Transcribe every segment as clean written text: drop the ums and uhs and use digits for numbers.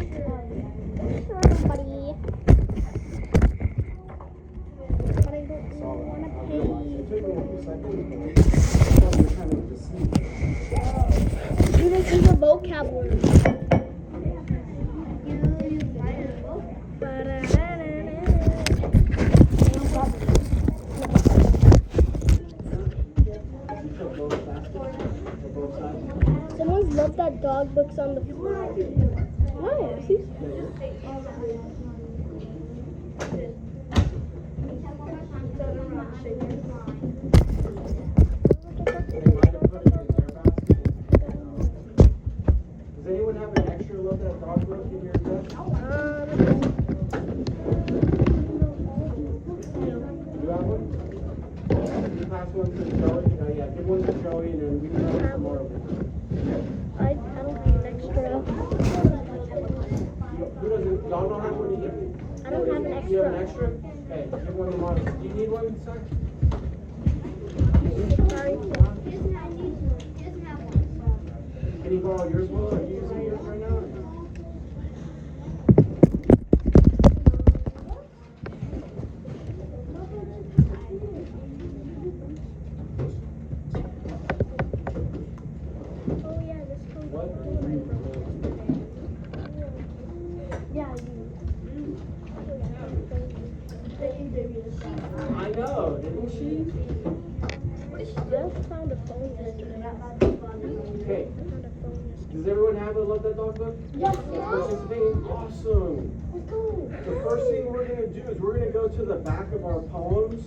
Sure, buddy. But I don't want to pay. You don't use a vocab word. Someone's left that dog books on the floor. Oh, see? Does anyone have an extra look at dog book in your desk? You have one? Can you pass one to Joey? Yeah, give one to Joey and then we can have some more. I don't have an extra. Who doesn't? Y'all don't have one to give me? I don't have an extra. You have an extra? Hey, give one to Monica. Do you need one, sir? Sorry. Can you borrow yours, Will? Are you using yours right now? Oh yeah, this comes. What? Yeah, I know, didn't she? just found a phone yesterday. Okay. I found a phone yesterday. Does everyone have a Love That Dog book? Yes. Participating? Awesome. Let's go. The first thing we're going to do is we're going to go to the back of our poems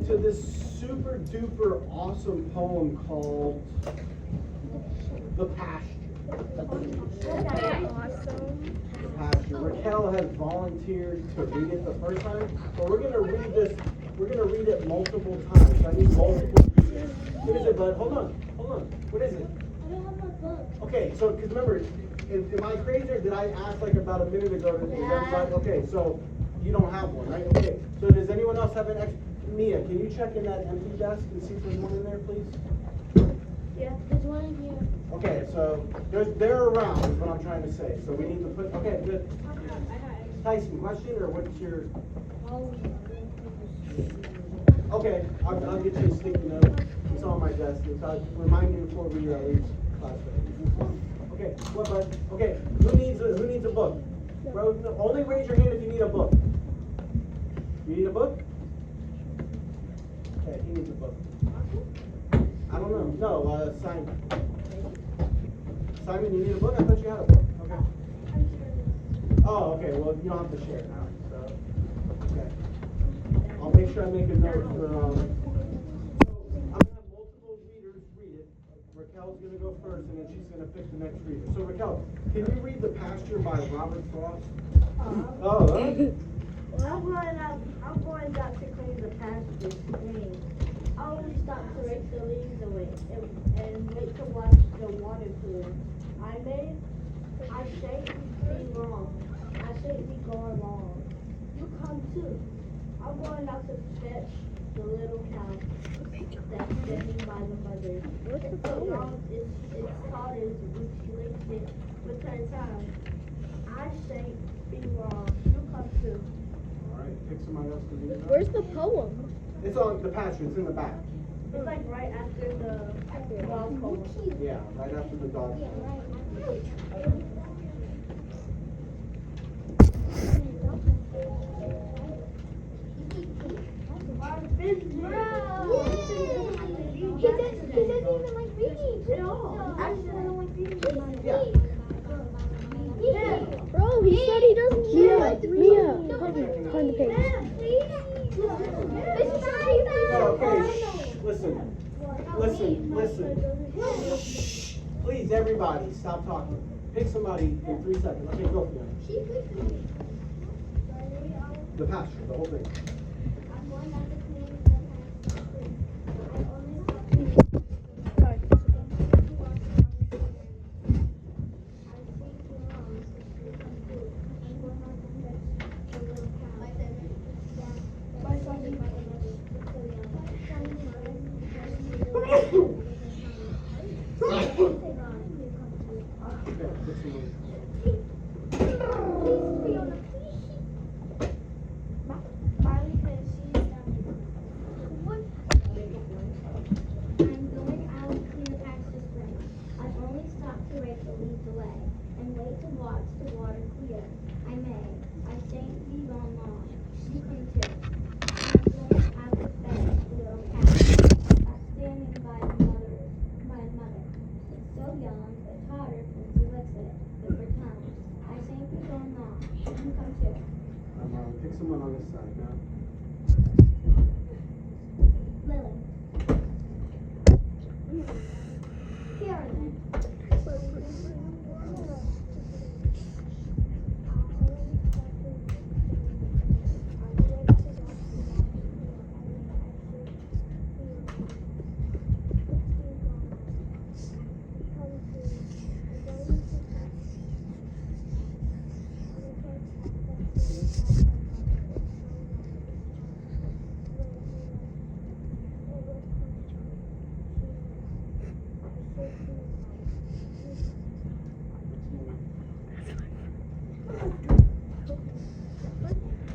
to this super duper awesome poem called The Pasture. Awesome. The Pasture. Raquel has volunteered to read it the first time, but we're going to read this. We're going to read it multiple times. I need multiple readers. What is it, bud? Hold on. What is it? I don't have my book. Okay, so because remember, am I crazy or did I ask like about a minute ago? Okay, so you don't have one, right? Okay, so does anyone else have an extra? Mia, can you check in that empty desk and see if there's one in there, please? Yeah, there's one in here. Okay, so they're around is what I'm trying to say. So we need to put, okay, good. Tyson, question or what's your? Okay, I'll get you a sticky note. It's on my desk. I'll remind you before we leave class. Okay, what, bud? Okay, who needs a book? Only raise your hand if you need a book. You need a book? Okay, he needs a book. I don't know. No, Simon. Simon, you need a book? I thought you had a book. Okay. Oh, okay. Well, you don't have to share now. So, okay. I'll make sure I make a note for. So I'm gonna have multiple readers read it. Raquel's gonna go first, and then she's gonna pick the next reader. So Raquel, can you read The Pasture by Robert Frost? Oh. I'm going out to clean the pasture clean. I only stop to rake the leaves away and wait to watch the water pour. I say be wrong. I say be going wrong. You come too. I'm going out to fetch the little cow that's standing by the mother. It's so long, it's tall as when she licks it with her tongue. I say be wrong. You come too. Alright, pick somebody else to read it. Where's the poem? It's on The Pasture, it's in the back. It's like right after the dog poem. Yeah, right after the dog. He doesn't even like reading. No, actually I don't like reading. Yeah. Bro, he said he doesn't Mia, find the page. Okay, listen. Shh. Please, everybody, stop talking. Pick somebody in 3 seconds. Okay, go for it. The Pasture, the whole thing. Okay, pick somebody. Pick someone on this side now. Lily. Karen.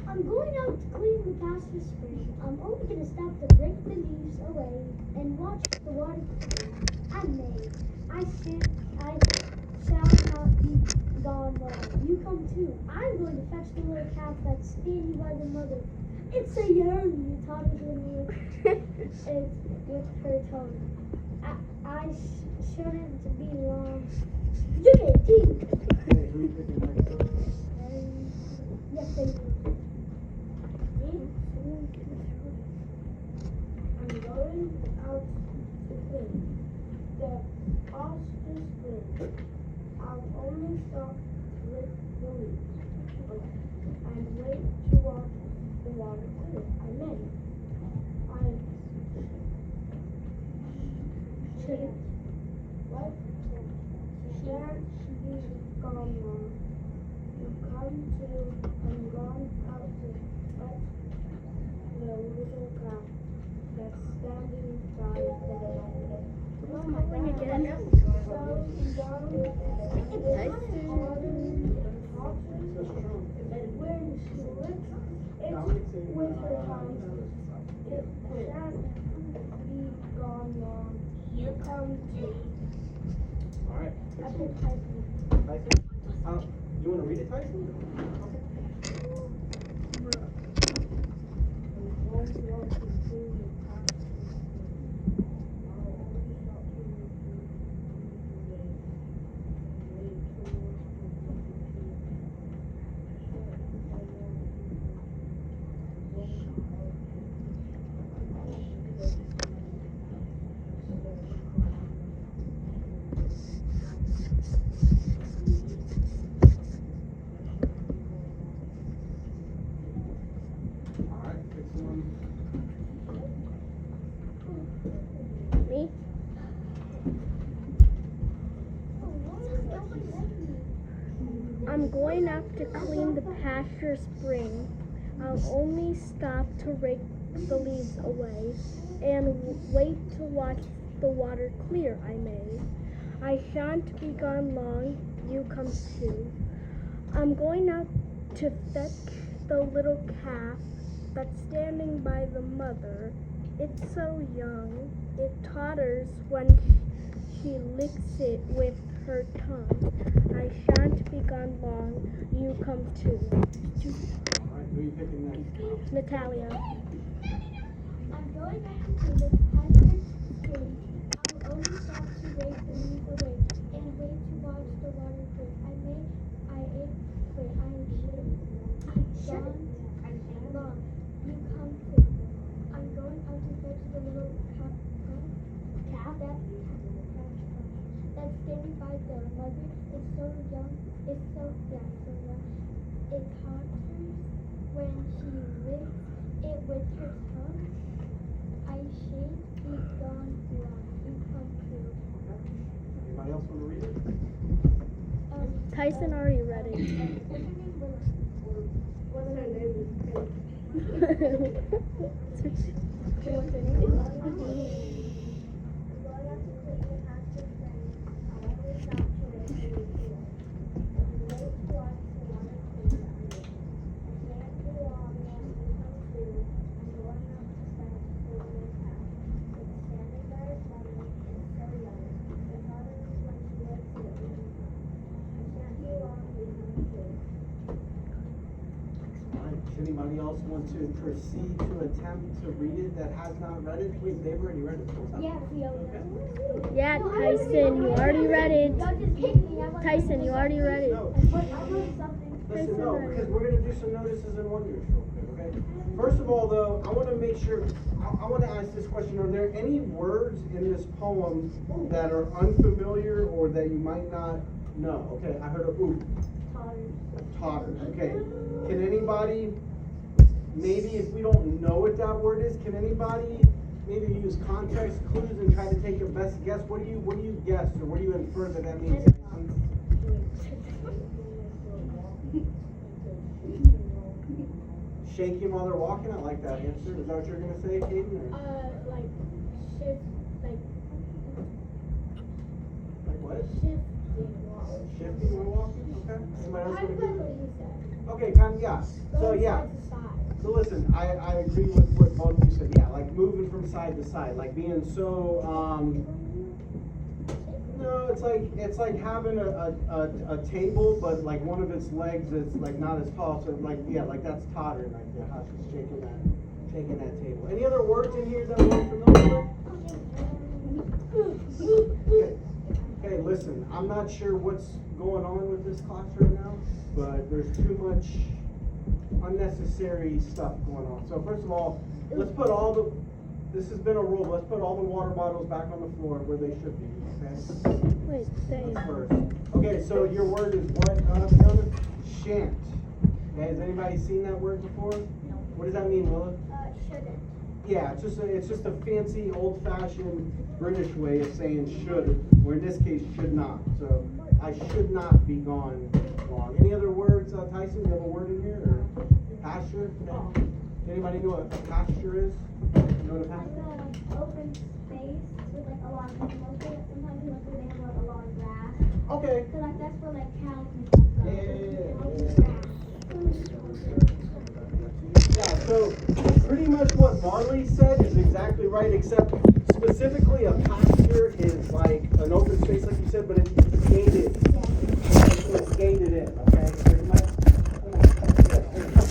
I'm going out to clean the pasture spring. I'm only going to stop to break the leaves away and watch the water flow. I shall not be gone long. You come too. I'm going to fetch the little calf that's standing by the mother. It's a yearn, Todd's little it's with her tongue. I shouldn't be long. You get teeth. Hey, who are you picking next? Yes, they do. I'm going out to clean the pasture spring. I'll only stop with the leaves and wait to watch the water clear. I may. I shan't. What? Shan't be gone long. You come to and gone out to fetch the little calf that's standing by the mother. Oh my God! Again. So young, it's water, when she licks it with her tongue, it shan't be gone long. You come to. All right. I pick Tyson. Tyson? You want to read it, Tyson? All right, pick someone. Me? I'm going out to clean the pasture spring. I'll only stop to rake the leaves away and wait to watch the water clear. I may. I shan't be gone long. You come too. I'm going out to fetch the little calf that's standing by the mother. It's so young, it totters when she licks it with her tongue. I shan't be gone long. You come too. All right, who are you picking next? Natalia. I'm going back to the pasture spring. I'll only stop to rake the leaves away and wait to watch the water clear. I should be gone long. You come too. I'm going out to fetch the little calf that's standing by the mother. It's so young. So young. It totters when she licks it with her tongue. I shan't be gone long. You come too. Anybody else want to read it? Tyson already read it. What's her name? What's her name? Does anybody else want to proceed to attempt to read it that has not read it? Wait, they've already read it. Yeah, Okay. Yeah, Tyson, you already read it. Don't just kick me. Tyson, you already read it. No, I wrote something. no, Listen, no, because we're gonna do some notices and wonders real quick, okay? First of all, though, I wanna make sure, I wanna ask this question, are there any words in this poem that are unfamiliar or that you might not know? Okay, I heard a ooh. Totters, okay. Can anybody, maybe if we don't know what that word is, can anybody maybe use context clues and try to take your best guess? What do you guess, or what do you infer that means? Shaking while they're walking? I like that answer. Is that what you're gonna say, Kaden? Like shift, like what? shifting Shifting while walking? Okay. Anybody else Kind gonna of like do? what you said. Okay, kind of, yeah. So Going yeah. side to side. So listen, I agree with what both of you said. Yeah, like moving from side to side, like being so no, it's like having a table, but like one of its legs is like not as tall. So like yeah, like that's tottering right there. How she's shaking that table. Any other words in here that we're familiar with? Okay, listen, I'm not sure what's going on with this class right now, but there's too much unnecessary stuff going on. So first of all, let's put this has been a rule, let's put all the water bottles back on the floor where they should be, okay? Wait, That's first. Okay, so your word is what, Fiona? Shan't. Okay, has anybody seen that word before? No. What does that mean, Willa? Shouldn't. Yeah, it's just a fancy, old-fashioned British way of saying should, or in this case, should not. So I should not be gone long. Any other words, Tyson? Do you have a word in here? Or pasture? Anybody know what a pasture is? You know what a pasture is? Like open space with like a lot of animals in it. Sometimes you look where they have like a lot of grass. Okay. So like that's for like cows and stuff. Yeah, so pretty much what Marley said is exactly right, except specifically a pasture is like an open space, like you said, but it's gated. It's gated in, okay? Pretty much.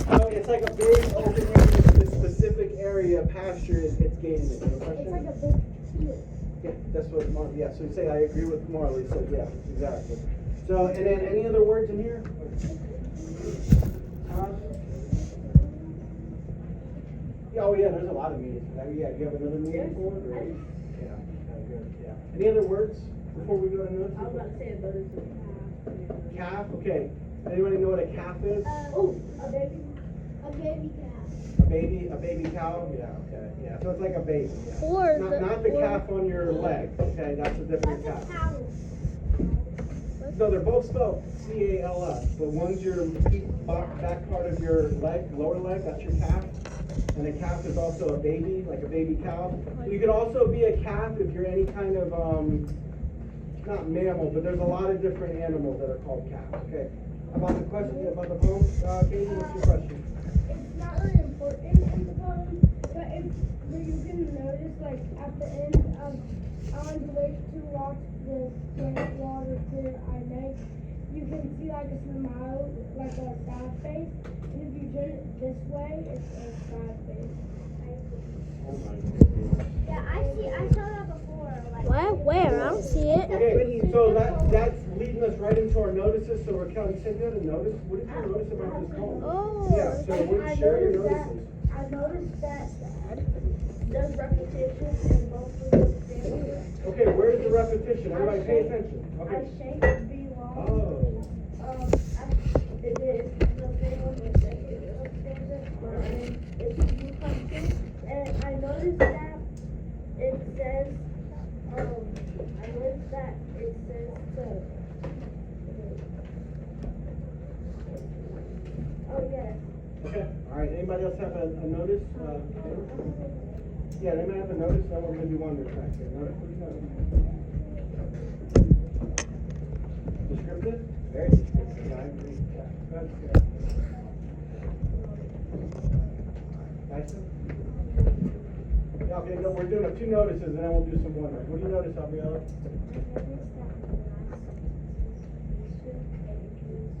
So it's like a big open area, this specific area of pasture is it's gated in. No question? It's like a big field. Yeah, that's what Marley, yeah, so you say I agree with Marley, so yeah, exactly. So, and then any other words in here? Yeah, oh yeah, there's a lot of meanings for that. Yeah, you have another meaning for it? Or? Yeah, good, yeah. Any other words before we go to notes? I was about to say a notice of Calf, okay. Anybody know what a calf is? A baby calf. A baby cow? Yeah, okay, yeah. So it's like a baby, yeah. Or Not the calf on your leg, okay, that's a different calf. No, they're both spelled C-A-L-F, but one's your back part of your leg, lower leg, that's your calf. And a calf is also a baby, like a baby cow. You could also be a calf if you're any kind of, not mammal, but there's a lot of different animals that are called calves, okay? About the question, about the poem, Katie, what's your question? It's not really important in the poem, but you can notice, like, at the end of on the way to watch the water clear I make, you can see like a smile, like a sad face, and if you turn it this way, it's a sad face. Oh my goodness. Yeah, I saw that before. Like What? Where? I don't see it. Okay, so that's leading us right into our notices. So Raquel, you said you had a notice. What did you notice about this poem? Oh. Yeah, so what did you share your notices? I noticed that there's repetition in both of the stanzas. Okay, where's the repetition? Everybody pay attention. I Okay. shake be long. Oh. It is the thing on the second stanza, and it's you come to, and I noticed that it says, oh yes. Okay, all right. Anybody else have a notice? Yeah, anybody have a notice? No, we're going to do one more track here. Notice, what do you notice? Descriptive? Very descriptive. I agree. Yeah, that's good. Tyson? Yeah, okay, no, we're doing a few notices and then we'll do some wonders. What do you notice, Gabriella?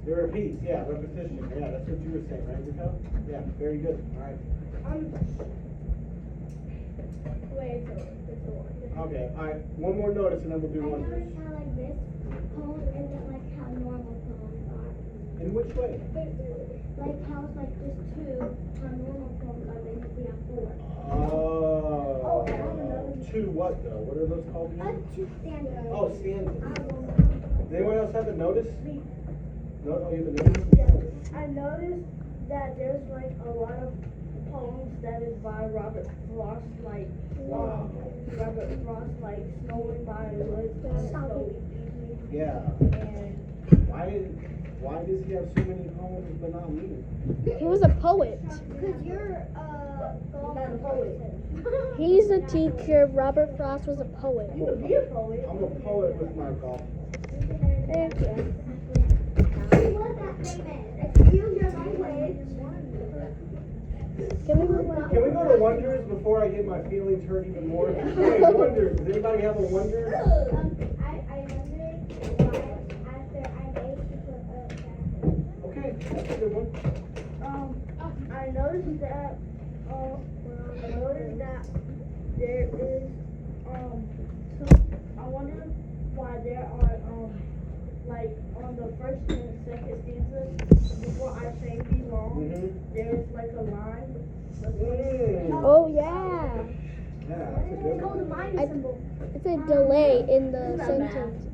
The repeat, yeah, repetition. Yeah, that's what you were saying, right, Raquel? Yeah, very good. All right. Wait, it's a one. Okay, all right. One more notice and then we'll do I wonders. noticed how like this poem isn't like how normal poems are. In which way? Like how it's like just two on normal phones are basically have four. Oh. I have another. Two what though? What are those called again? Two standards. Oh, standards. I will. Does anyone else have a notice? No, oh, you have a notice? I noticed that there's like a lot of poems that is by Robert Frost, like Wow. Robert Frost, like snowing by the woods and snowy. Yeah. And Why does he have so many poems but not me? He was a poet. Because you're not a poet. He's a teacher. Robert Frost was a poet. You could be a poet. I'm a poet with my golf. Thank you. what that statement. Excuse your language. Can we Can we go to Wonders before I get my feelings hurt even more? Hey, Wonders. Does anybody have a Wonder? I wondered why after I made you put Okay, that's a good one. I noticed that there is so I wonder why there are like on the first and second stanzas before I say belong there's like a line. Oh yeah. Yeah, that's a good Oh, the one. mind I- symbol. It's a delay in the sentence.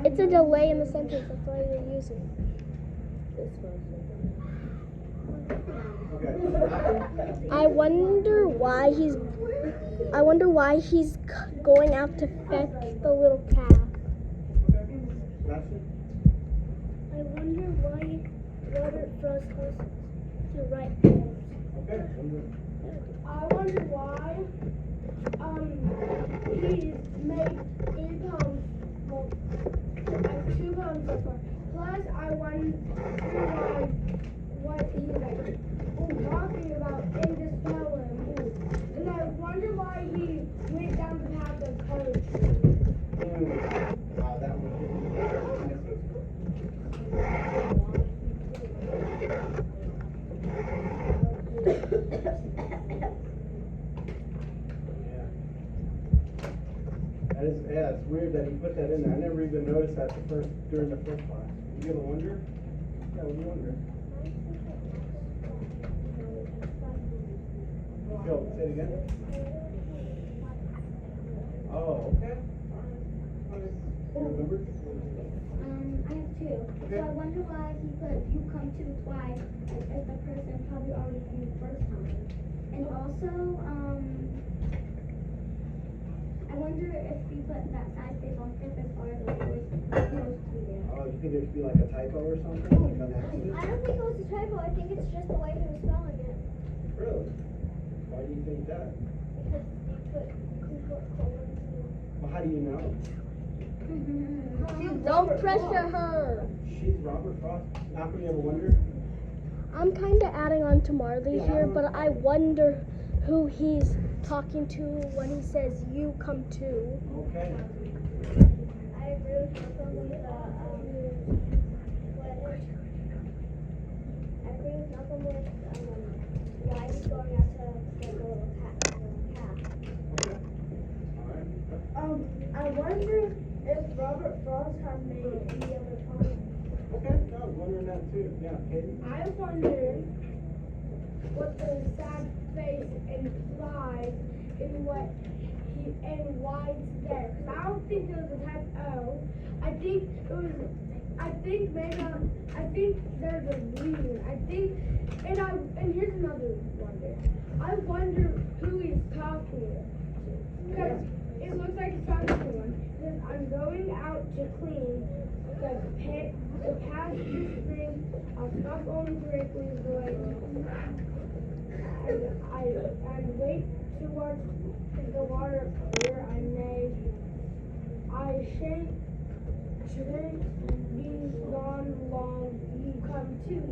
It's a delay in the sentence. That's why you're using. Okay. I wonder why he's going out to fetch the little calf. Last one? I wonder why Robert Frost was to write poems. Okay. I wonder why he made 3 poems, well, like 2 poems so far. Plus, I wonder why what he like talking about in this poem. And I wonder why he went down the path of poetry. Wow, that one. Yeah, it's weird that he put that in there. I never even noticed that during the first class. You have a Wonder? Yeah, what do you wonder? Go, say it again. Oh, okay. Okay. You remember? I have two. So I wonder why he put you come to twice as the person probably already came the first time. And also, I wonder if he put that side space on purpose or if it was supposed to be there. Oh, you think it should be like a typo or something? Like an accident? I don't think it was a typo. I think it's just the way he was spelling it. Really? Why do you think that? Because he put colons. Well, how do you know? Don't pressure her. She's Robert Frost. Malcolm, you have a Wonder? I'm kind of adding on to Marley here, but I wonder who he's talking to when he says "you come too." Okay. I agree with Malcolm with I agree with Malcolm with why he's going out to get the little calf. Okay. All right. I wonder if Robert Frost had made any other poems. Okay, I was wondering that too. Yeah, Katie? I wonder what the sad face implies in what he and why it's there. 'Cause I don't think it was a typo. I think it was. I think maybe. I think there's a reason. I think, and here's another wonder. I wonder who he's talking to. Because it looks like he's talking to one. Says, I'm going out to clean the pasture spring. I'll stop only directly going. And wait to watch the water clear. I shan't be gone long. You come too.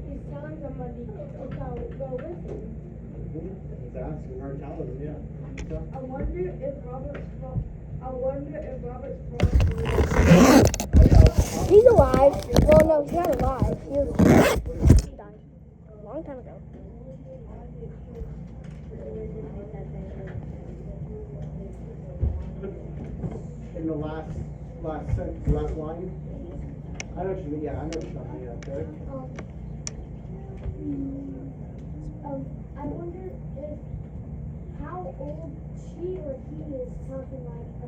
He's telling somebody to go with him. He's asking her, telling him, yeah. I wonder if Robert Frost. He's alive. Well, no, he's not alive. He died a long time ago. In the last line, I know what you mean. Yeah, I know what you're talking about. Okay. I wonder if how old she or he is talking about to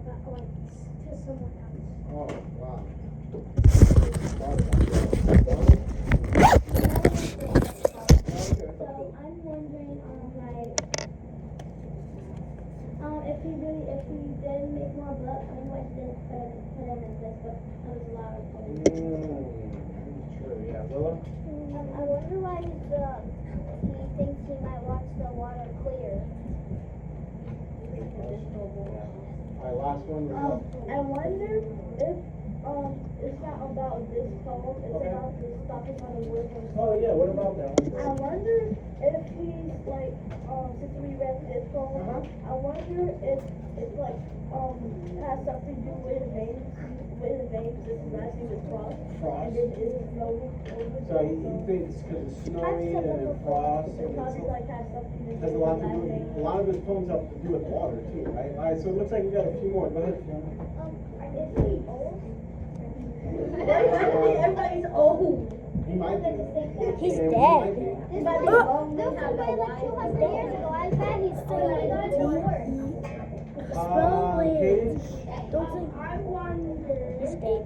someone else. Oh, wow. So I'm wondering, if he did make more books, I know I didn't put him in this, but I was allowed to. True, yeah. Willa? I wonder why he thinks he might watch the water clear. Alright, last one. I wonder if it's not about this poem, it's Okay. about the stopping on the wood. Oh, yeah, what about that one? I wonder if he's like, since we read this poem, I wonder if it's like, it has something to do with his name, this is last name is Frost. Frost. And then it's snowing over. So he thinks because it's snowy and frost, It and probably it's, like has something to do has a with lot his to do last with, name. a lot of his poems have to do with water too, right? Alright, so it looks like we got a few more. Go ahead. Is he old? Everybody's old. He might be. He's Yeah, he dead. might be. This Everybody's was old. like 200 years ago. I bet he's still alive. Kaden? Don't say I wonder. he's dead.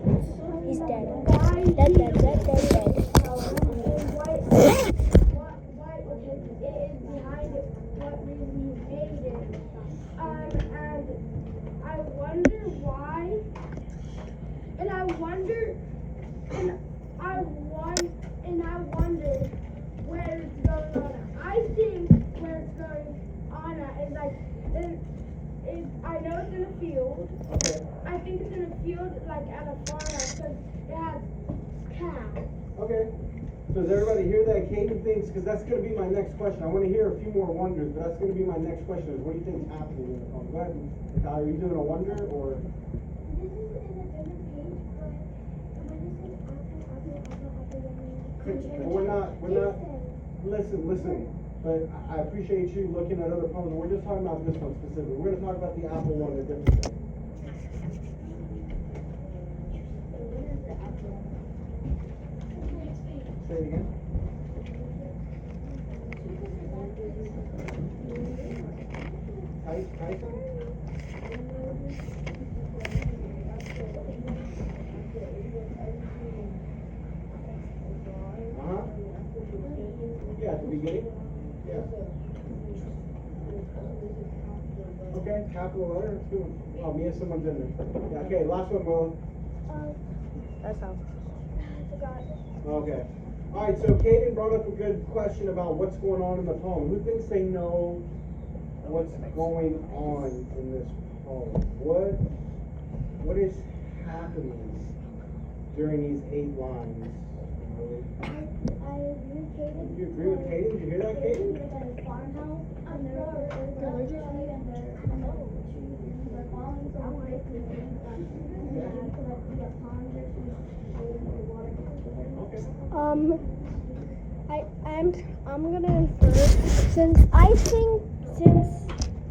He's dead. Why Dead, dead, dead, dead, dead. What is behind it, what reason he made it. And I wonder why, and I wonder where it's going on. I think where it's going on is like, I know it's in a field. Okay. I think it's in a field, like at a farmhouse, because it has cows. Okay. So does everybody hear that? Kaden thinks, because that's going to be my next question. I want to hear a few more wonders, but that's going to be my next question is what do you think is happening in the poem? Go ahead. Tyler, are you doing a wonder or? This is in a different page, but when it says apple, We're not, listen, but I appreciate you looking at other poems. We're just talking about this one specifically. We're going to talk about the apple one in a different way. Say it again. Tyson? Uh-huh. Yeah, at the beginning? Yeah. Okay, capital letter, let's do it. Oh, Mia, someone's in there. Yeah, okay, last one, Will. That's how. I forgot. Okay. Alright, so Kaden brought up a good question about what's going on in the poem. Who thinks they know what's going on in this poem? What is happening during these 8 lines? I relocated. You agree with Kaden? Did you hear that, Kaden? The farmhouse, and they're religious, and they're falling so quickly. I'm gonna infer since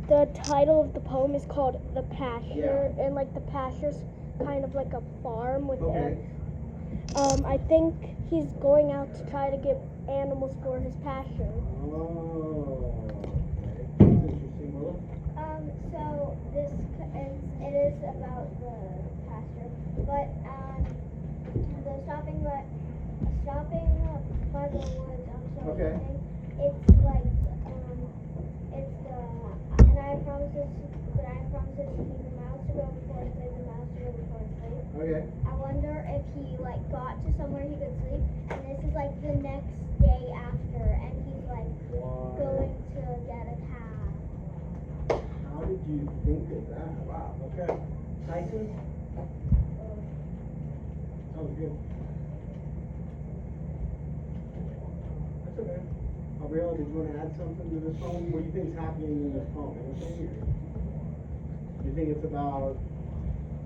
the title of the poem is called The Pasture, and like the pasture's kind of like a farm with Okay. I think he's going out to try to get animals for his pasture. Oh, okay. That's interesting, Willa. So this it is about the pasture, but the stopping by the woods. Okay. It's like it's and I promised to keep the mouse to go before I sleep, the mouse to go before I sleep. Okay. I wonder if he like got to somewhere he could sleep, and this is like the next day after, and he's like going to get a cab. How did you think of that? Wow, okay. Tyson? Sounds good. That's okay. Gabrielle, did you want to add something to this poem? What do you think is happening in this poem? Anything? Do you think it's about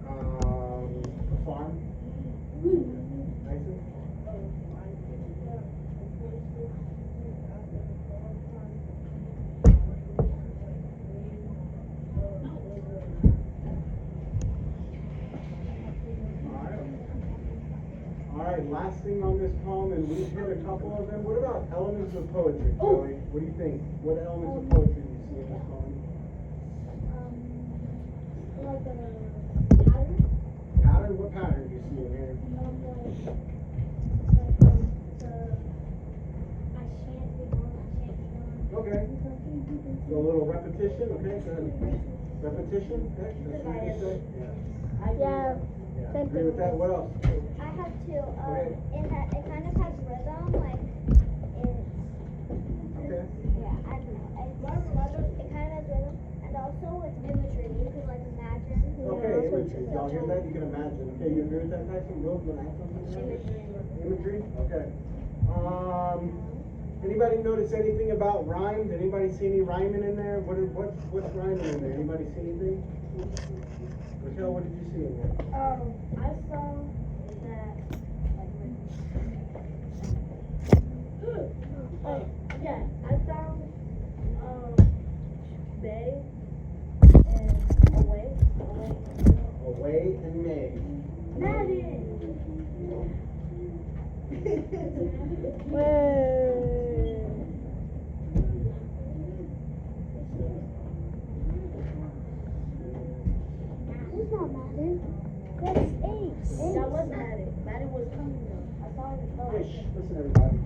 a farm? Tyson? Alright, last thing on this poem, and we've hit a couple of them. What about elements of poetry, Joey? What do you think? What elements of poetry do you see in this poem? Like a pattern. Pattern? What pattern do you see in here? Okay. So a little repetition, okay, good. Repetition, okay, that's what you say. Yeah. Yeah, agree with that. What else? I have two. Okay. It kind of has rhythm, like it's. Okay. Yeah, I don't know. It kind of has rhythm, and also it's imagery. You could like imagine. Okay, imagery. Y'all hear that? You can imagine. Okay, you agree with that, Tyson? Rose, you want to add something to that? Imagery? Okay. Anybody notice anything about rhyme? Did anybody see any rhyming in there? What's rhyming in there? Anybody see anything? Raquel, what did you see in there? I saw that. Yeah, I found Bay and away. Away and May. Madden. Who's not Madden? That's Ace. That was Madden. Madden was coming though. I saw it. Hey, shh, listen everybody.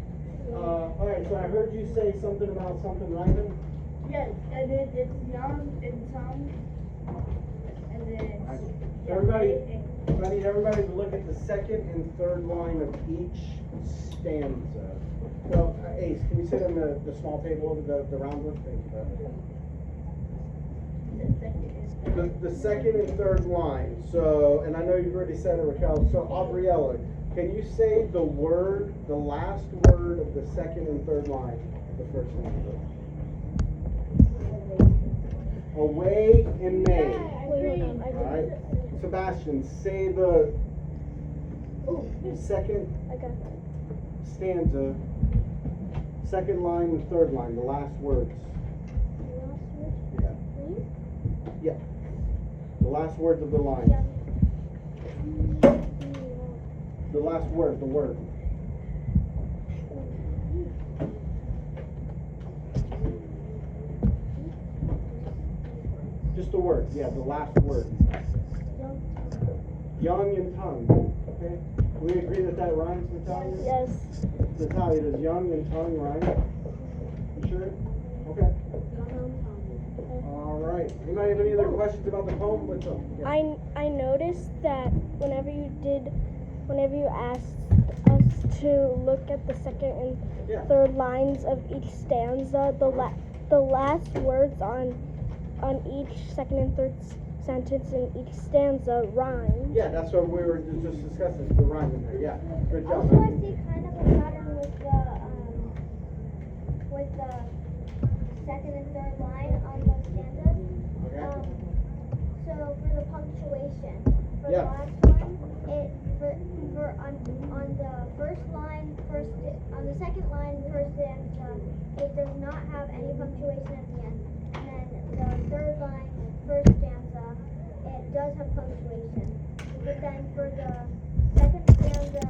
Alright, so I heard you say something about something rhyming. Yes, and then it's young and Tom. And then I need everybody to look at the second and third line of each stanza. Well, Ace, can you sit on the small table over the round one? Thank you, bud. The second and third line. So, and I know you've already said it, Raquel. So, Aubriella, can you say the last word of the second and third line of the first stanza? Away in May. Alright. Sebastian, say the second stanza, second line and third line, the last words. Yeah. Yeah. The last words of the line. The last word, the word. Just the word, yeah, the last word. Young and tongue. Okay? We agree that rhymes, Natalia? Yes. Natalia, does young and tongue rhyme? You sure? Okay. Alright. Anybody have any other questions about the poem? What's up? Yeah. I noticed that whenever you asked us to look at the second and third lines of each stanza, the last words on each second and third sentence in each stanza rhyme. Yeah, that's what we were just discussing, the rhyme in there. Yeah, good job. Also, I see kind of a pattern with the second and third line on the stanzas. Okay. So for the punctuation, for Yeah. the last one, on the first line, on the second line, first stanza, it does not have any punctuation at the end. And then the third line, first stanza, it does have punctuation. But then for the second stanza,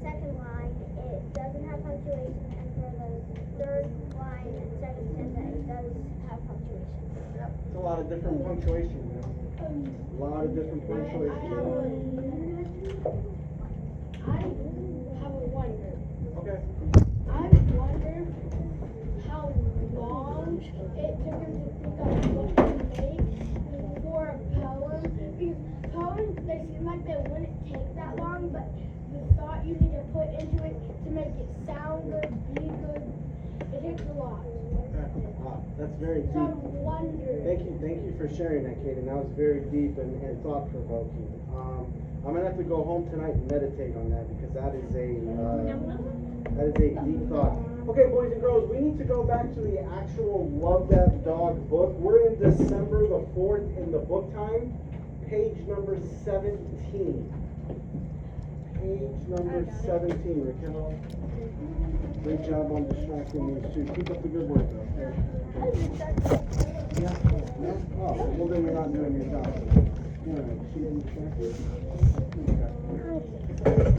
second line, it doesn't have punctuation. And for the third line and second stanza, it does have punctuation. Yeah, it's a lot of different punctuation, man. A lot of different punctuation. I have a wonder. Okay. I wonder how long it took him to think of what to make for a poem. Because poems, they seem like they wouldn't take that long, but the thought you need to put into it to make it sound good, be good, it takes a lot. Wow, that's very So deep. I'm wondering. Thank you for sharing that, Kaden. That was very deep and thought-provoking. I'm gonna have to go home tonight and meditate on that because that is a deep thought. Okay, boys and girls, we need to go back to the actual Love That Dog book. We're in December the 4th in the book time, page number 17. Page number 17, Raquel. Great job on distracting these two. Keep up the good work, though. Yeah? Oh, well then you're not doing your job. Alright, she didn't distract you. Okay.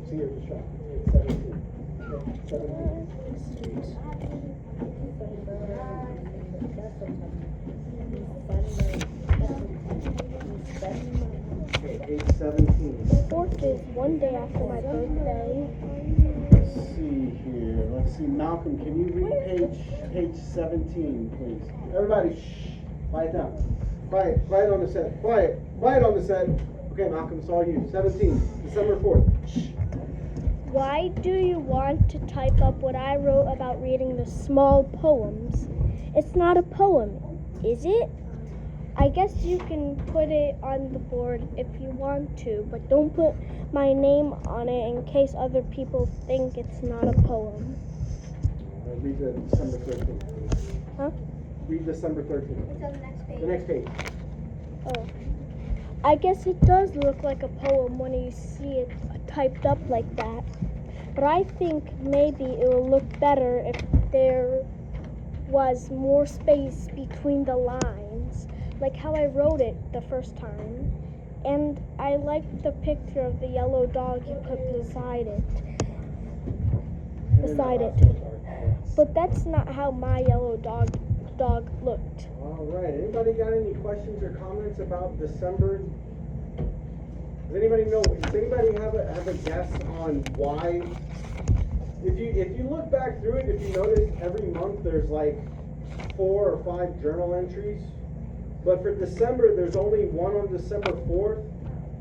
See, you're distracted. It's 17. Okay, 17. Okay, age 17. The 4th is one day after my birthday. Let's see here. Let's see. Malcolm, can you read page 17, please? Everybody, shh. Quiet down. Quiet on the set. Quiet on the set. Okay, Malcolm, it's all you. 17, December 4th. Shh. Why do you want to type up what I wrote about reading the small poems? It's not a poem, is it? I guess you can put it on the board if you want to, but don't put my name on it in case other people think it's not a poem. Read the December 13th. Huh? Read December 13th. It's on the next page. The next page. Oh. I guess it does look like a poem when you see it typed up like that. But I think maybe it will look better if there was more space between the lines, like how I wrote it the first time. And I liked the picture of the yellow dog you put beside it. But that's not how my yellow dog looked. All right. Anybody got any questions or comments about December? Does anybody know? Does anybody have a guess on why? If you look back through it, if you notice, every month there's like 4 or 5 journal entries. But for December, there's only one on December 4th,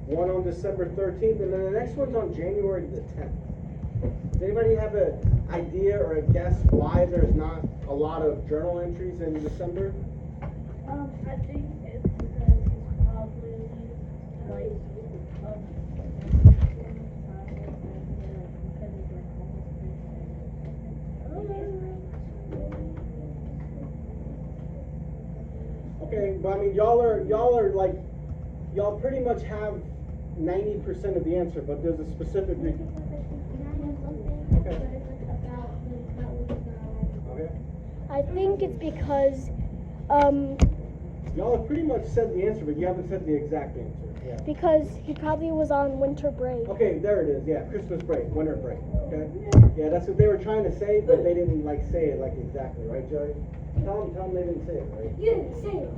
one on December 13th, and then the next one's on January the 10th. Does anybody have an idea or a guess why there's not a lot of journal entries in December? I think it's because he's probably like Okay, but I mean, y'all are like, y'all pretty much have 90% of the answer, but there's a specific reason. Okay. Okay. I think it's because Y'all have pretty much said the answer, but you haven't said the exact answer. Yeah. because he probably was on winter break. Okay, there it is. Yeah, Christmas break, winter break. Okay. Yeah, that's what they were trying to say, but they didn't like say it like exactly, right, Joey? Tell them they didn't say it, right? You didn't say it.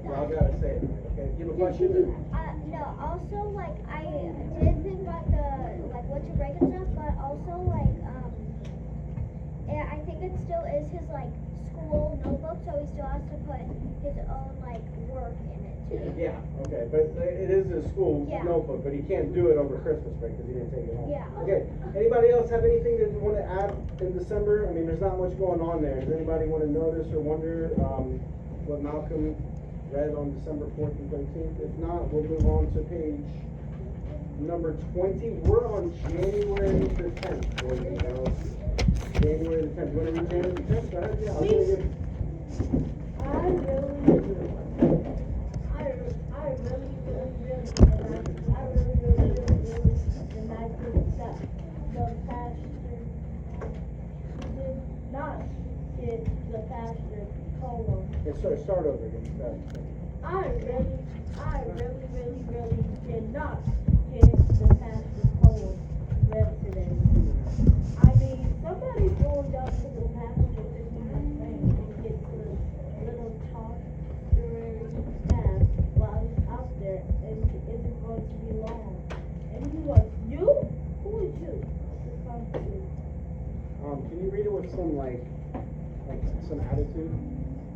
Y'all gotta say it. Okay. Do you have a question? No, also, like, I did think about like, what to break and stuff, but also, like, I think it still is his, like, school notebook, so he still has to put his own, like, work in it, too. Yeah, okay, but it is a school Yeah. notebook, but he can't do it over Christmas break because he didn't take it home. Yeah. Okay, anybody else have anything that you want to add in December? I mean, there's not much going on there. Does anybody want to notice or wonder what Malcolm read on December 4th and 13th? If not, we'll move on to page number 20. We're on January the 10th, boys and girls. January the 10th. You want to read January the 10th? Go ahead. Yeah, I'll give you. The pastor poem. Okay, start over again. I really did not get the pastor poem read today. I mean, somebody pulled up to the pastor and get the little talk during staff while he's out there, and it isn't going to be long. And he was, you? Who is you? Can you read it with some some attitude?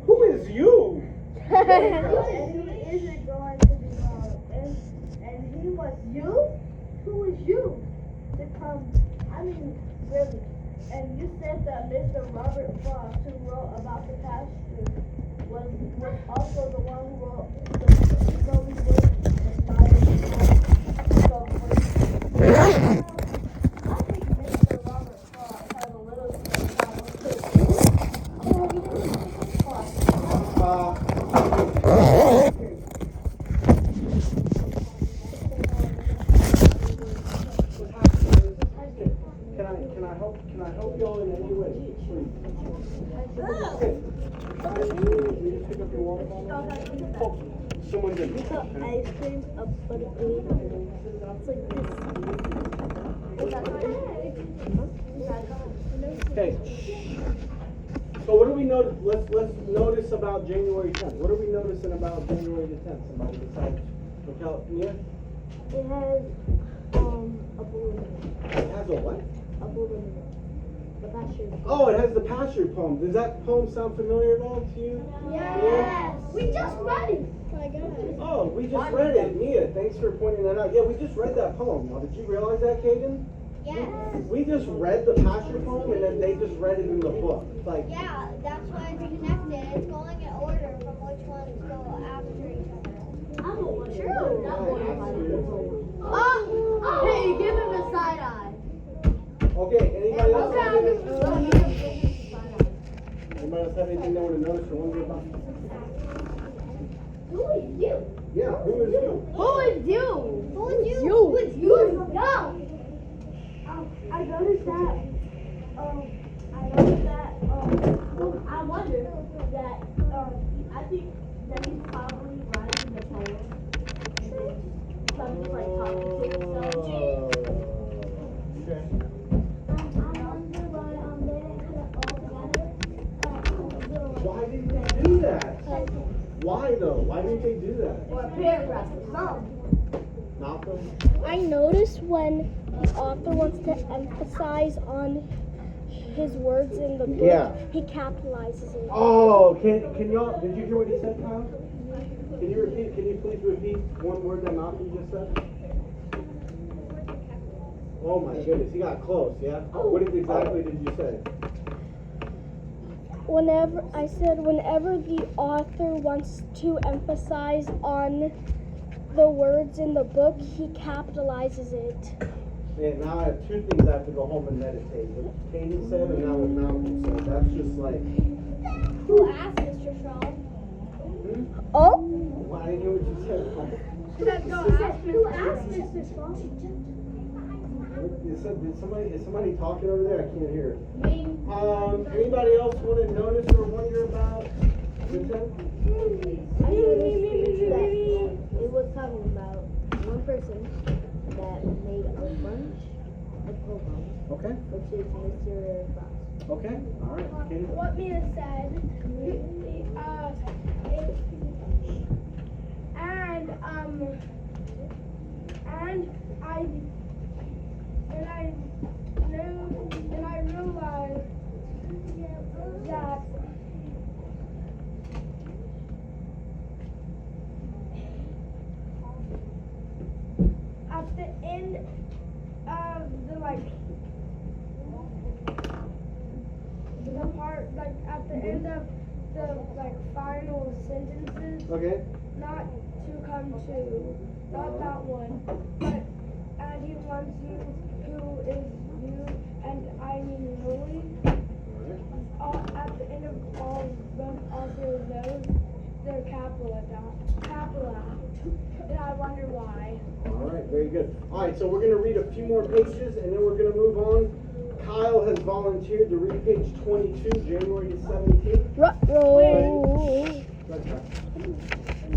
Who is you? And he isn't going to be long. And he was you? Who is you? To come, I mean, really. And you said that Mr. Robert Frost, who wrote about the pastor, was also the one who wrote the Slowly Work and I think Mr. Robert Frost has a little problem too. Can I help y'all in any way? Please. You just pick up your water bottle? Oh, someone did. Ice cream, a buttercream. It's like this. Okay. So what do we notice? Let's notice about January 10th. What are we noticing about January the 10th? Somebody besides Mia? It has a balloon in it. It has a what? A balloon in it. The pasture. Oh, it has the pasture poem. Does that poem sound familiar at all to you? Yes. We just read it. Oh, we just read it. Mia, thanks for pointing that out. Yeah, we just read that poem. Now, did you realize that, Kaden? Yes. We just read the pasture poem and then they just read it in the book. Like, Yeah, that's why it's connected. It's going in order from which ones go after each other. I'm a wonder. True. Not one by the Oh, Hey, give him a side eye. okay, anybody else have anything? Side eye. Anybody else have anything they want to notice or wonder about? Who is you? Yeah, who is you? Who is you? who is you? Who is you? Go. I noticed that. I wonder that. I think that he's probably writing the poem, and then something like talking to himself. Okay. I wonder why they didn't put it all together. Why didn't they do that? Why though? Why didn't they do that? Or a paragraph or something. Malcolm? I noticed when the author wants to emphasize on his words in the book, Yeah. he capitalizes it. Oh, can y'all, did you hear what he said, Kyle? Can you please repeat one word that Malcolm just said? Oh my goodness, he got close, yeah? What exactly did you say? Whenever the author wants to emphasize on the words in the book, he capitalizes it. Man, now I have two things I have to go home and meditate. What Katie said and now what Malcolm said. That's just like, Who asked Mr. Shaw? Oh? well, I didn't hear what you said. Who asked Mr. Shaw? Is somebody talking over there? I can't hear. Me. Anybody else want to notice or wonder about the 10th? I noticed that it was talking about one person that made a bunch of poems, Okay, which is Mr. Frost. okay, all right. Katie? What Mia said, and I realized that at the end of the part, at the end of the final sentences, Okay. not to come to, not that one, but and he wants you, who is you, and I mean Lily. At the end of all of them, also those, they're capital out. And I wonder why. All right, very good. All right, so we're going to read a few more pages and then we're going to move on. Kyle has volunteered to read page 22, January 17th. Ruh-roh. That's right.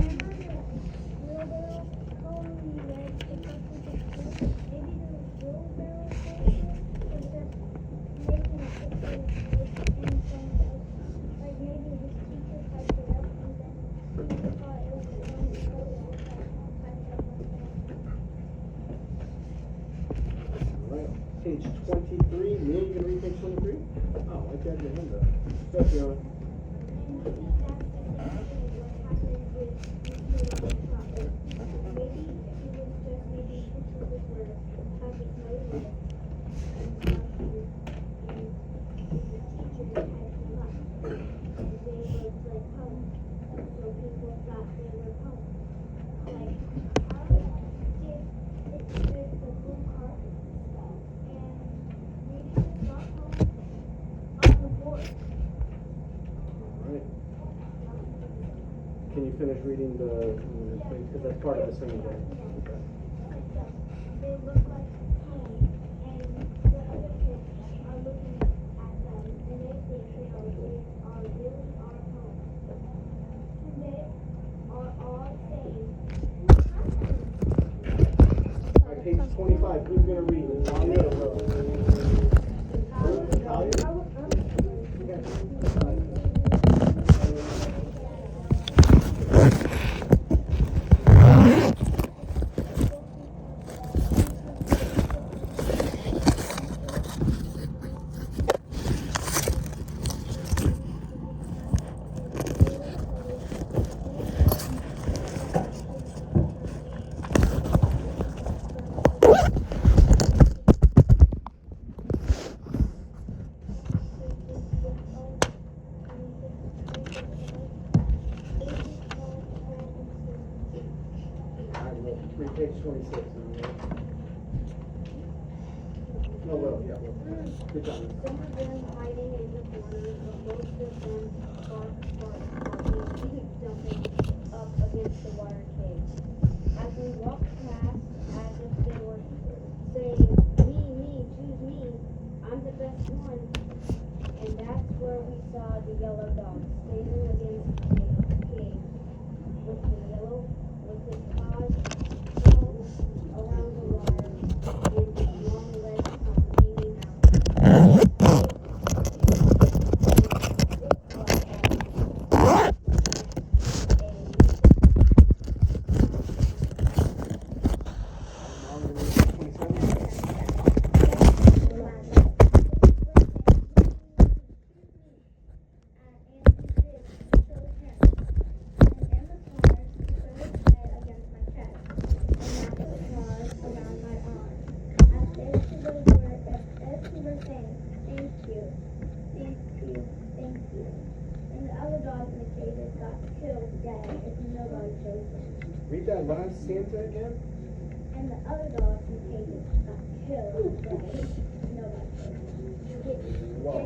All right, page 23. Neil, you can read page 23? Oh, I got your hand up. Go, Fiona. Alright. Can you finish reading the, because that's part of the same day. Okay. They look like home, and the other kids are looking at them, and they think they are really our home. And they are all saying, Alright, page 25, who's gonna read? 26. No, well, yeah, well. Good job. Some of them hiding in the corners, but most of them are jumping up against the water cage. As we walked past, as if they were saying, me, choose me, I'm the best one. And that's where we saw the yellow dog standing against the cage with his paws curled around the wire and his long legs hanging out. Read that last stanza again. And the other dogs in cages got killed. Nobody Whoa.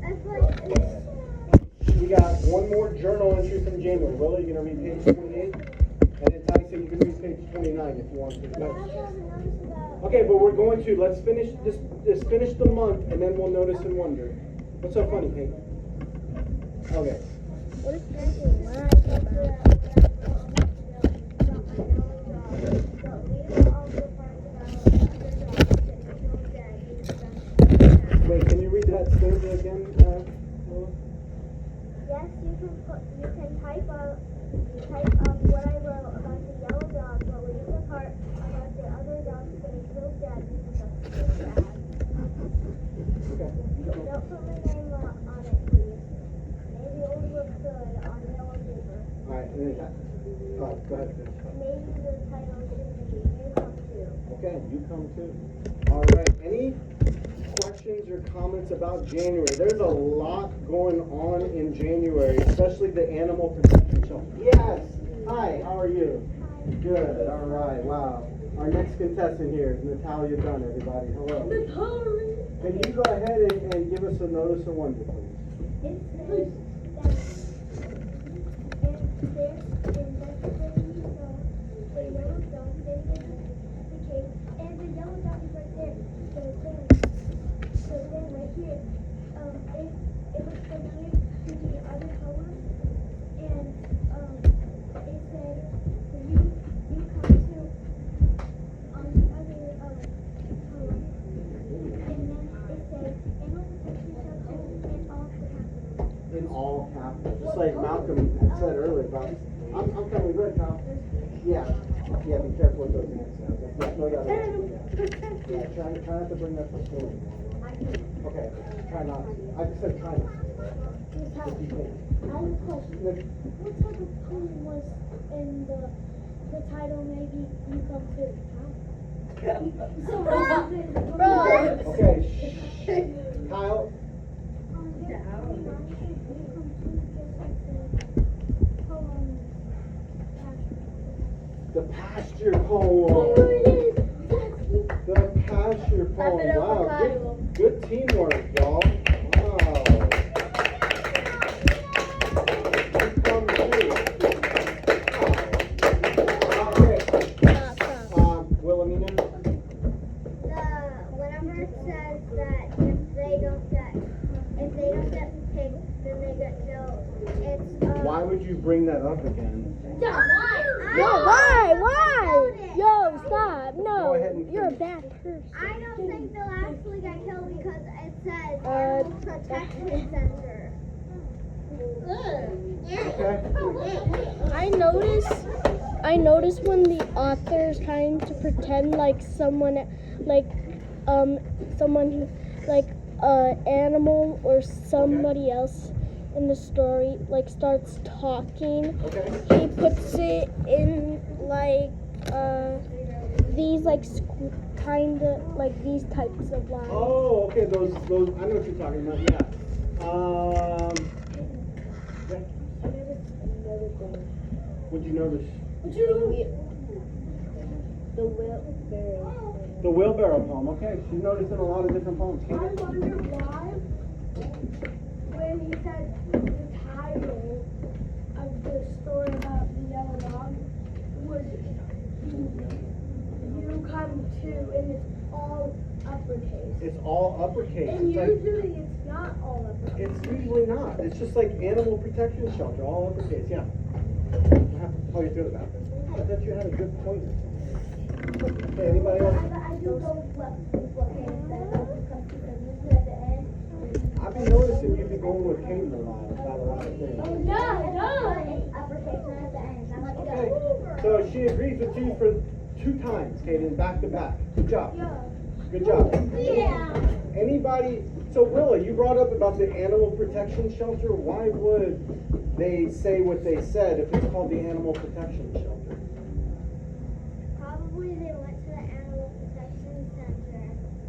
That's like We got one more journal entry from January. Will, you gonna read page 28? And then Ty said you can read page 29 if you want to. Okay, but we're going to, let's finish this, finish the month, and then we'll notice and wonder. What's so funny, Hank? Okay. What is Wait, can you read that stanza again, Willa? yes, you can type up what I wrote about the yellow dog, but leave the part about the other dogs getting killed dead because that's too sad. Okay. Don't put my name on it, please. Maybe it would look good on yellow paper. Alright, and then, go ahead. Maybe the title should be You Come Too. Okay, you come too. Alright, any questions or comments about January? There's a lot going on in January, especially the animal protection show. Yes! Hi, how are you? Good, alright, wow. Our next contestant here is Natalia Dunn, everybody. Hello. Can you go ahead and give us a notice of wonder, please? It says that the yellow dog is in the cave, and the yellow dog is right there. So then right here, it was from here to the other color, and it said you come to on the other color, and then it said animal protection shelter in all capitals. In all capitals, just like Malcolm had said earlier about, I'm coming good, Kyle. Yeah, be careful with those next sounds. Yeah, no, that yeah, try not to bring that to school. Okay, try not. I just said try not. If you can. I have a question. What type of poem was in the title? Maybe You Come Too. Okay, shh. Kyle, the pasture poem. The pasture poem. Wow, good teamwork, y'all. Wow. Come through. Okay. Wilhelmina? Whenever it says that if they don't get picked, then they get killed. It's Why would you bring that up again? Why? Yo, stop. Go No, ahead and you're a finish. bad person. I don't think they'll actually get killed because it says Animal Protection Center. Okay. I notice when the author is trying to pretend like someone who, like animal or somebody else in the story like starts talking. Okay. He puts it in like these like kind of like these types of lines. Oh, okay. Those. I know what you're talking about. Yeah. What'd you notice? The wheelbarrow. The wheelbarrow poem. Okay, she's noticing a lot of different poems. I wonder why, when he said the title of the story about the yellow dog was You Come Too, and it's all uppercase. It's all uppercase. And It's like, usually it's not all uppercase. it's usually not. It's just like animal protection shelter, all uppercase. Yeah. I have to tell you through that. I thought you had a good point. Okay, anybody else? I do go with what came instead of because at the end. I've been noticing you've been going with Caden a lot about a lot of things. It's uppercase, not at the end. I'm like, Okay, so she agrees with you for 2 times, Caden, back to back. Good job. Good job. yeah. Anybody, so Willa, you brought up about the animal protection shelter. Why would they say what they said if it's called the animal protection shelter? Probably they went to the animal protection center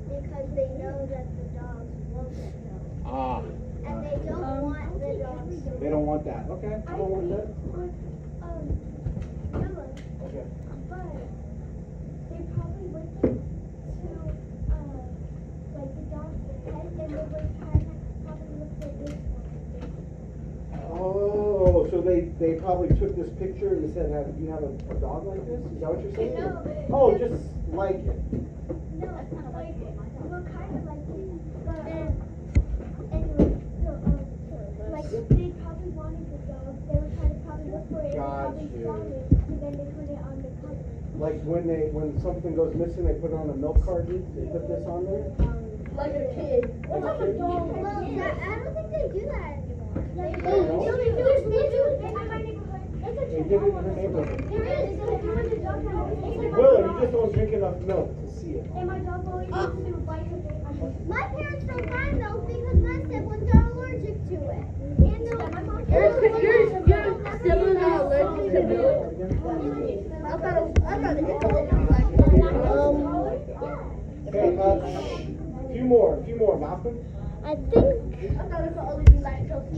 because they know that the dogs won't get killed. Ah, And they don't want the dogs to. they don't want that. Okay, I don't want that. Yellow, Okay. but they probably went to like the dog's head and they were trying to probably look for this one. Oh, so they probably took this picture and said, you have a dog like this? Is that what you're saying? No. Oh, just like it. No, like, well, kind of like it, but, anyway, so, like, they probably wanted the dog, they were trying to probably look for it, and probably Gotcha. found it, and then they put it on the cover. Like when something goes missing, they put it on a milk carton. They put this on there. Like a kid. Like a kid? Well, I don't think they do that anymore. They do. They do it in my neighborhood. It's a They did it in her neighborhood. There is, because when the dog had Willa, you just don't drink enough milk to see it. and my dog always used to bite her face. My parents don't buy milk because my siblings are allergic to it. And they're my mom. Your siblings are allergic to milk? I thought it Okay, a few more, Malcolm. I think I thought it would only be lactose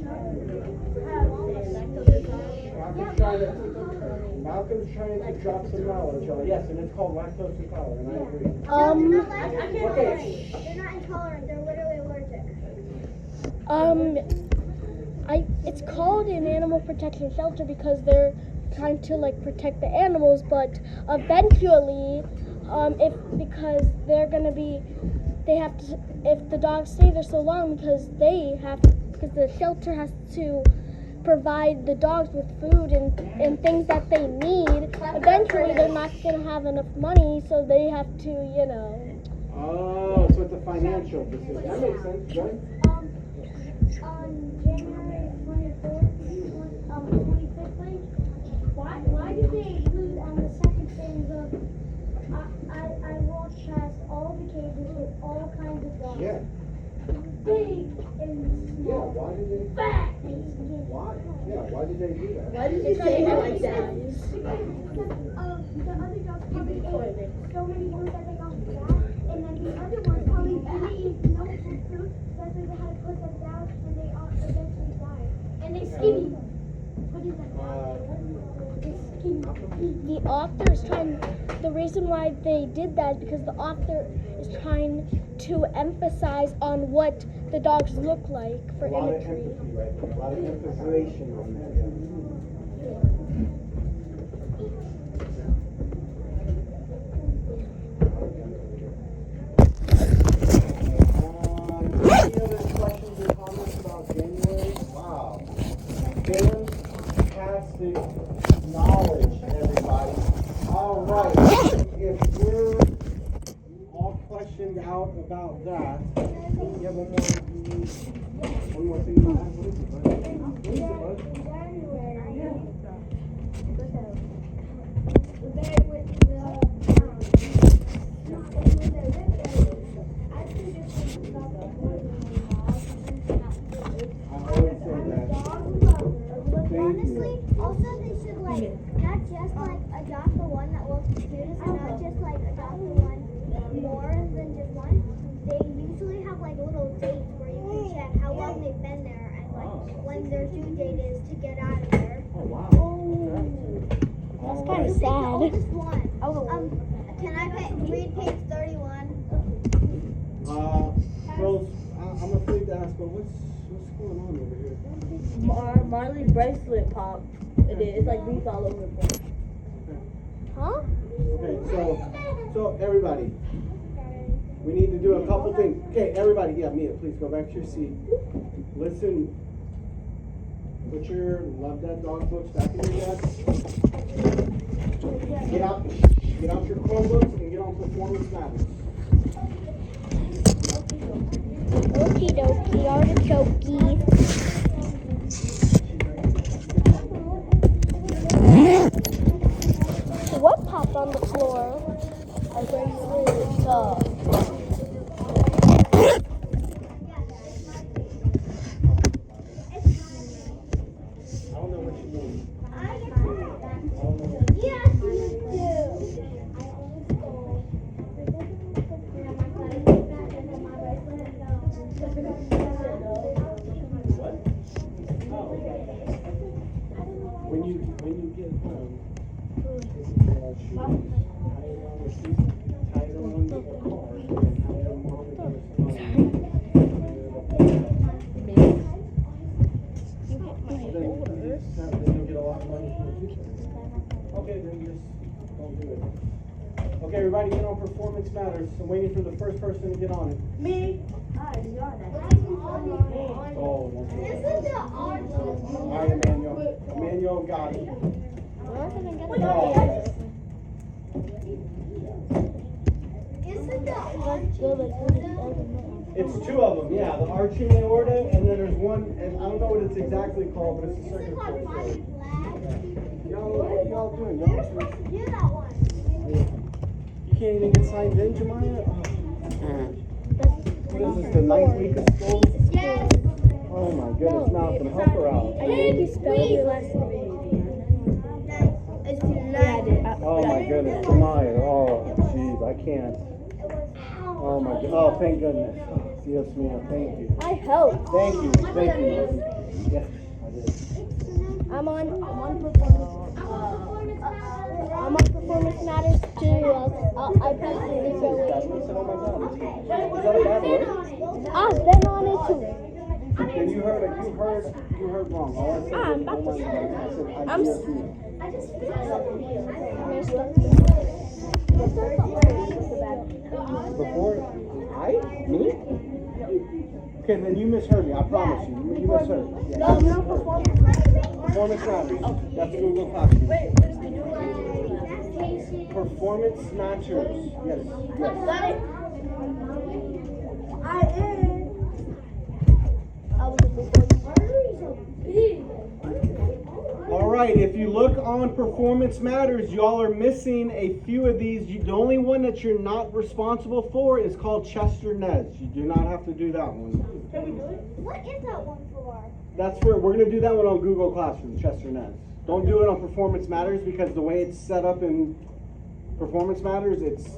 Malcolm's trying to drop some knowledge on it. Yes, and it's called lactose intolerant. I agree. They're not allergic. Okay. They're not intolerant. They're literally allergic. it's called an animal protection shelter because they're trying to like protect the animals, but eventually, because they have to, if the dogs stay there so long because the shelter has to provide the dogs with food and things that they need. Eventually, they're not going to have enough money, so they have to, Oh, so it's a financial decision. That makes sense. Go ahead. On January 24th, 25th, why did they include on the second thing I walked past all the cages with all kinds of dogs. Yeah. Big and Yeah. small. Why did they? Fat and skinny. Why? Yeah. Why did they do that? Why did you say it like that? Because the other dogs probably ate so many food that they got fat, and then the other ones probably didn't eat no food, so they had to put them down, and they all eventually died. And they skinny. What is that? The author is the reason why they did that is because the author is trying to emphasize on what the dogs look like for A lot of imagery. empathy right there. A lot of emphasization on that. Any other questions or comments about January? Wow. Fantastic knowledge, everybody. All right. If we're all questioned out about that, you have one more thing to add? What is it, bud? What is it, bud? Honestly, also they should not just adopt the one that looks the cutest and not just adopt the one more than just one. They usually have little dates where you can check how long they've been there and when their due date is to get out of there. Oh, wow. That's kind of The sad. oldest one. Can I read page 31? Rose, I'm afraid to ask, but what's going on over here? Marley's bracelet popped. It's like beads all over the place. Huh? Okay, so everybody, we need to do a couple things. Okay, everybody, yeah, Mia, please go back to your seat. Listen, put your Love That Dog books back in your desk. Get out your Chromebooks and get on Performance Matters. Okie dokie, artichoke. What popped on the floor? I think it's I don't know what you mean. Yes, you do. When you get home, tie it around the car and have your mom and your then you'll get a lot of money for the future. Okay, then just don't do it. Okay, everybody get on Performance Matters. I'm waiting for the first person to get on it. me. Oh, okay. This is the orange. All right, Emmanuel. Emmanuel got it. Isn't the orange? It's two of them, yeah. The arching aorta, and then there's one, and I don't know what it's exactly called, but it's a This is called circulatory. flying flag. Y'all, what are y'all doing? We were supposed to do that one. You can't even get signed in, Jemiah? What is this, the 9th week of school? Yes. Oh my goodness, now it's gonna help her out. I think you spelled your last name. It's tonight. Oh my goodness, Jemiah, oh jeez, I can't. Oh my god, oh thank goodness. Yes, ma'am, thank you. I helped. Thank you, Murphy. Yes, I did. I'm on Performance Matters too. I posted the video. That's what I said, oh my god. Is that a bad word? I've been on it too. Then you heard wrong. All I said was, oh my god. I said, I just me. Before, me? Okay, then you misheard me, I promise you. You misheard. Yeah. Performance Matters. That's Google Classroom. Performance Matchers. Yes. Got it. I All right, if you look on Performance Matters, y'all are missing a few of these. The only one that you're not responsible for is called Chester Nez. You do not have to do that one. Can we do it? What is that one for? That's where we're going to do that one on Google Classroom, Chester Nez. Don't do it on Performance Matters because the way it's set up in Performance Matters, it's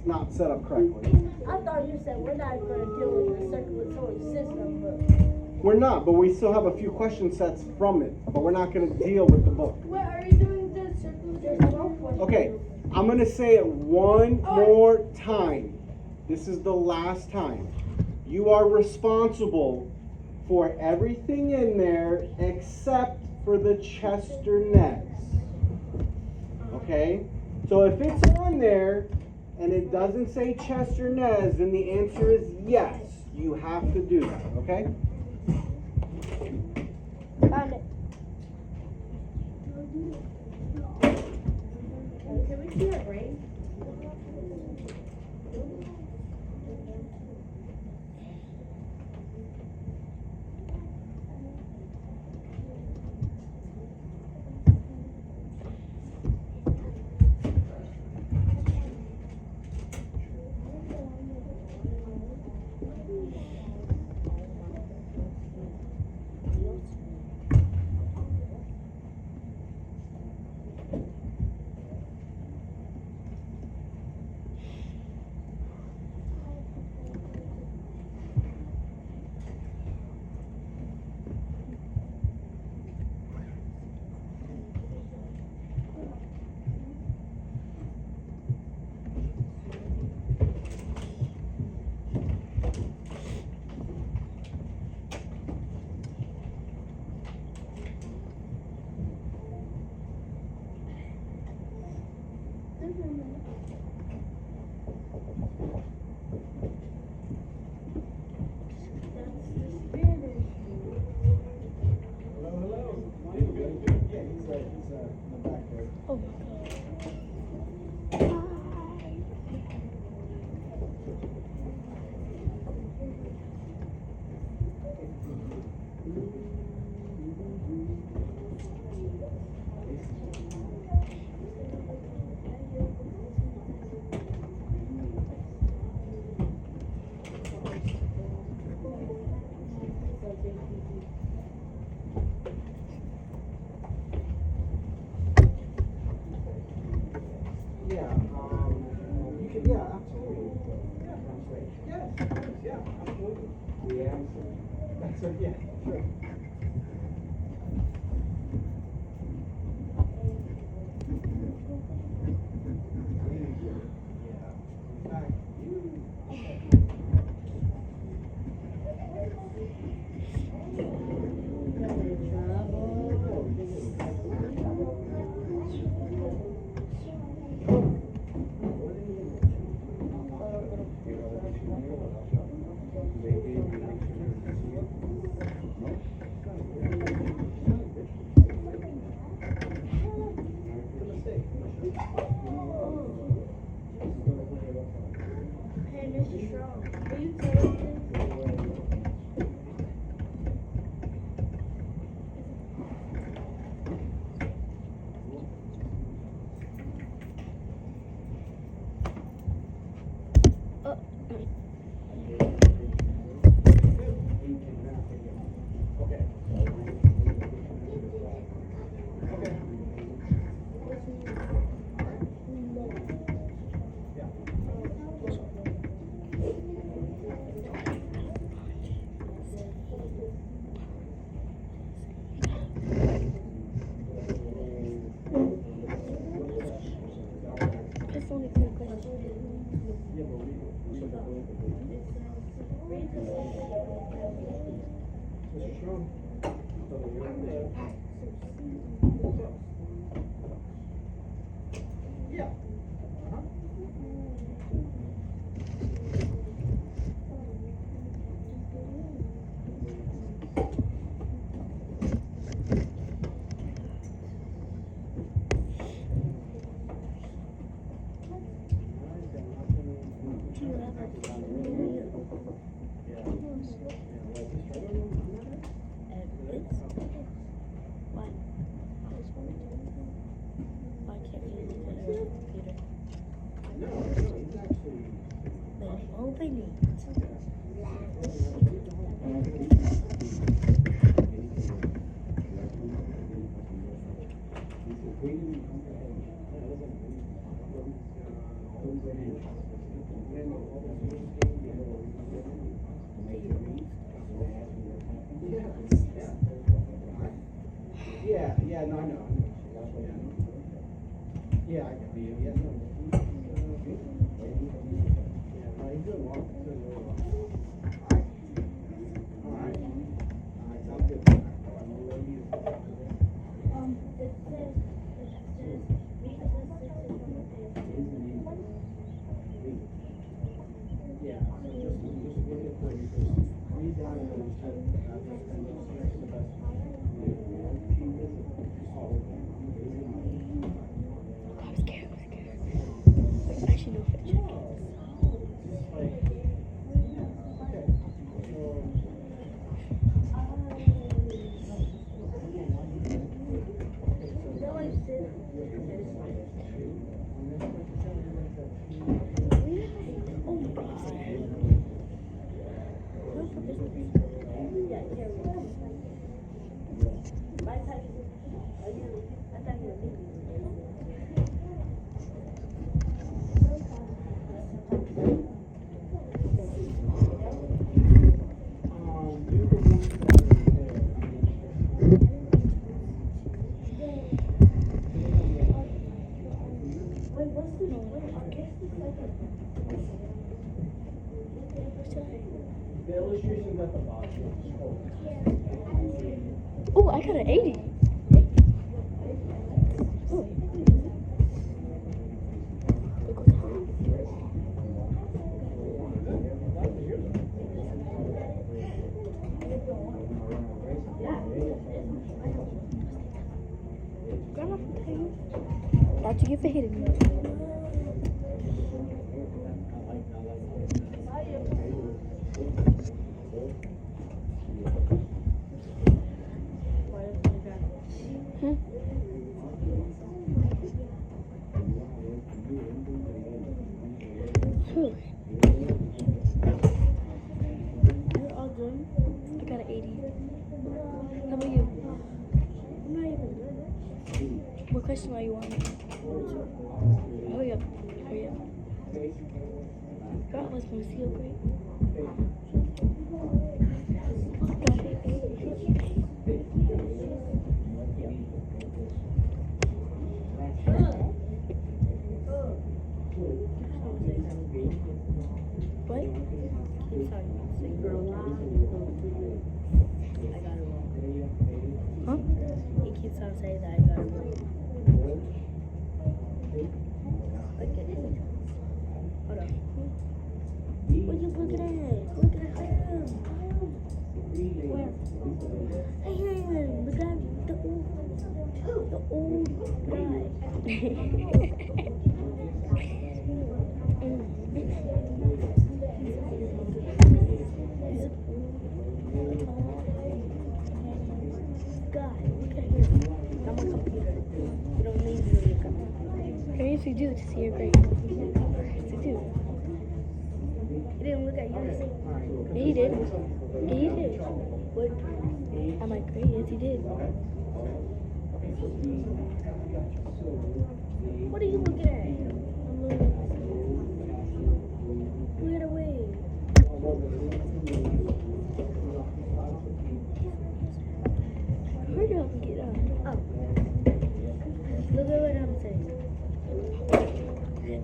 not set up correctly. I thought you said we're not going to deal with the circulatory system, but We're not, but we still have a few question sets from it, but we're not going to deal with the book. what are you doing the circulatory system? Okay, I'm going to say it one more time. This is the last time. You are responsible for everything in there except for the Chester Nez. Okay? So if it's on there and it doesn't say Chester Nez, then the answer is yes. You have to do that, okay? Found it. Can we see our brain? Yeah, absolutely. That's it, yeah, sure. Hey, Mr. Strong, will you tell us this? Okay. Okay. That's only 3 questions. Mr. Strong. Yeah. Uh-huh. Why can't you use the computer? No, he's actually. They all they need. Yeah, no, I know. Yeah, I got it. Yeah, no. Yeah, no, he's doing well. He's doing really well. All right. All right, sounds good. It says, read the sentence from the table. Yeah, so just look at the, read down and then strengthen the best. I'm scared. Wait, I should know if it The illustrations at the bottom. Oh, I got an 80. Oh. Grandma, that's you for hitting me. You're all done? I got an 80. How about you? I'm not even done. What question are you on? Hurry up. Hurry up. Girl, I was going to see you great. at it. Look at him. Where? Him. The guy, the old guy. Yes, you do. To see your grade. Yes, you do. He didn't look at you. Yeah, he did. Yeah, he did. What? Am I great? Yes, he did. What are you looking at? Get away. Hurry up and get up. Oh. Look at what I'm saying.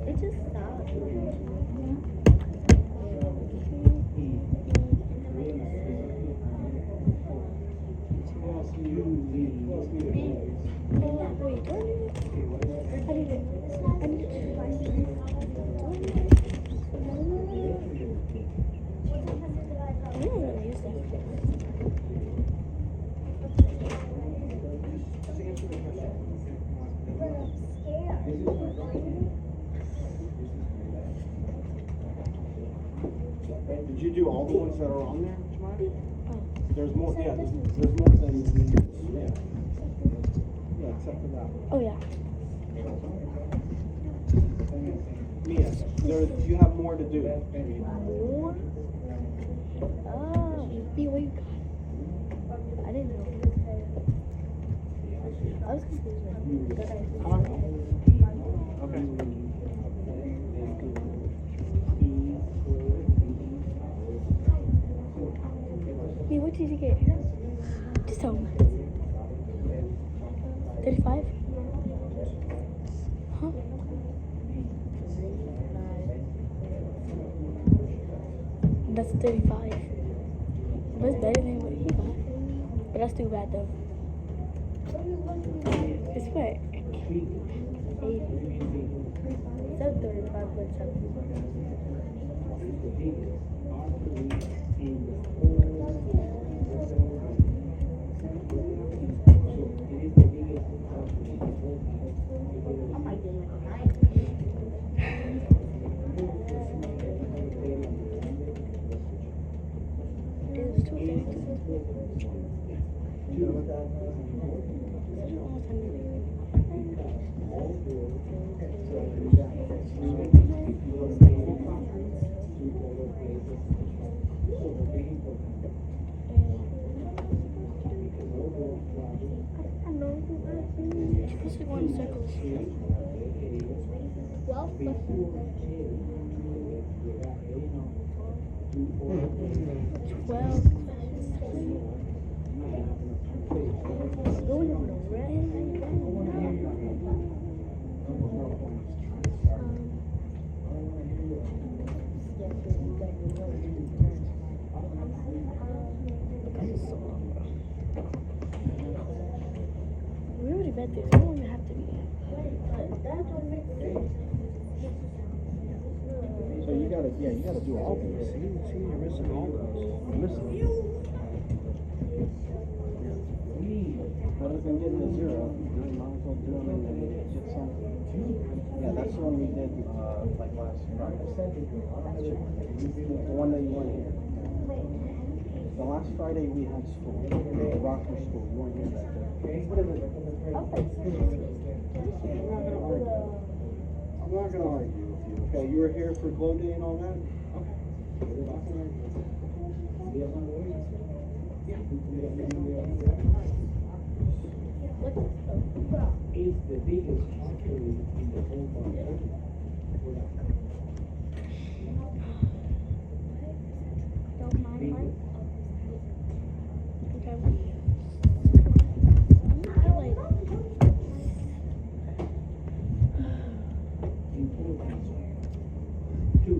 It just stopped. Did you do all the ones that are on there, Jemima? There's more, yeah, there's more than, yeah. Yeah, except for that one. Oh, yeah. Mia, you have more to do. More? Oh, see what you got. I didn't know. I was confused. Okay. Hey, what did you get? Just tell me. 35? Huh? That's 35. That's better than what he got. But that's too bad though. It's what? 80. It's 35.7. Supposed to go in circles. 12 questions. 12 Going on the red. We already read this. We don't even have to be here. So you gotta do all these. See, you're missing all those. You're missing. Rather than getting a 0, you might as well do them and get some. Yeah, that's the one we did like last Friday. The one that you weren't here. The last Friday we had school, the Rockford school. You weren't here that day. What is it? I'm not gonna argue with you. Okay, you were here for Glow Day and all that? Okay. Is the biggest factory in the whole world. Don't mind mine. Okay. Two.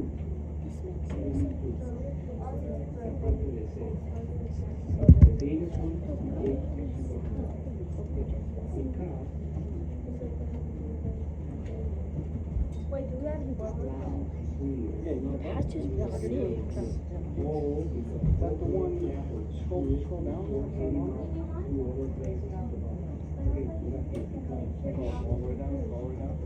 The biggest one Wait, do we have any bubbles? That's just Whoa, is that the one, scroll down there, turn on? Go all the way down, all the way down.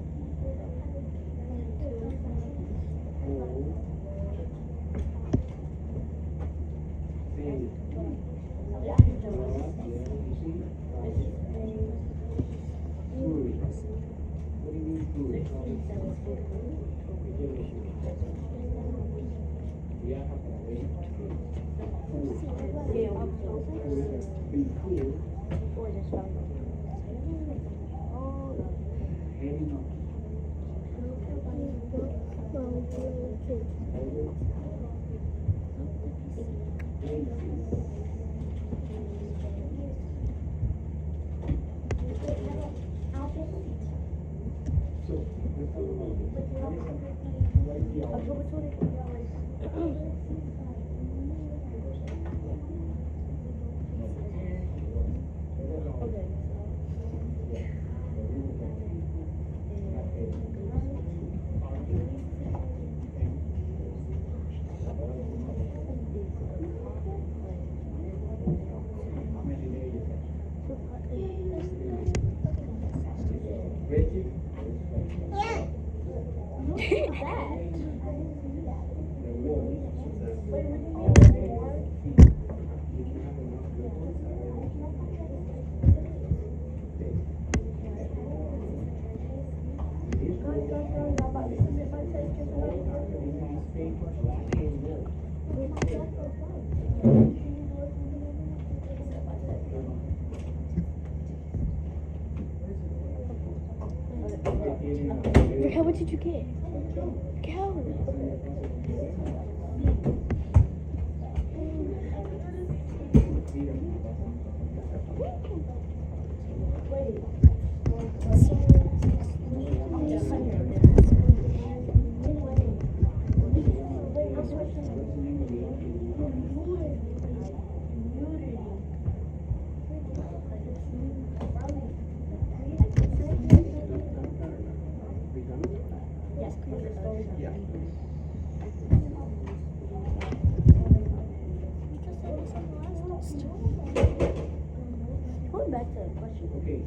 What did you get? Calories. Going back to the question. Okay.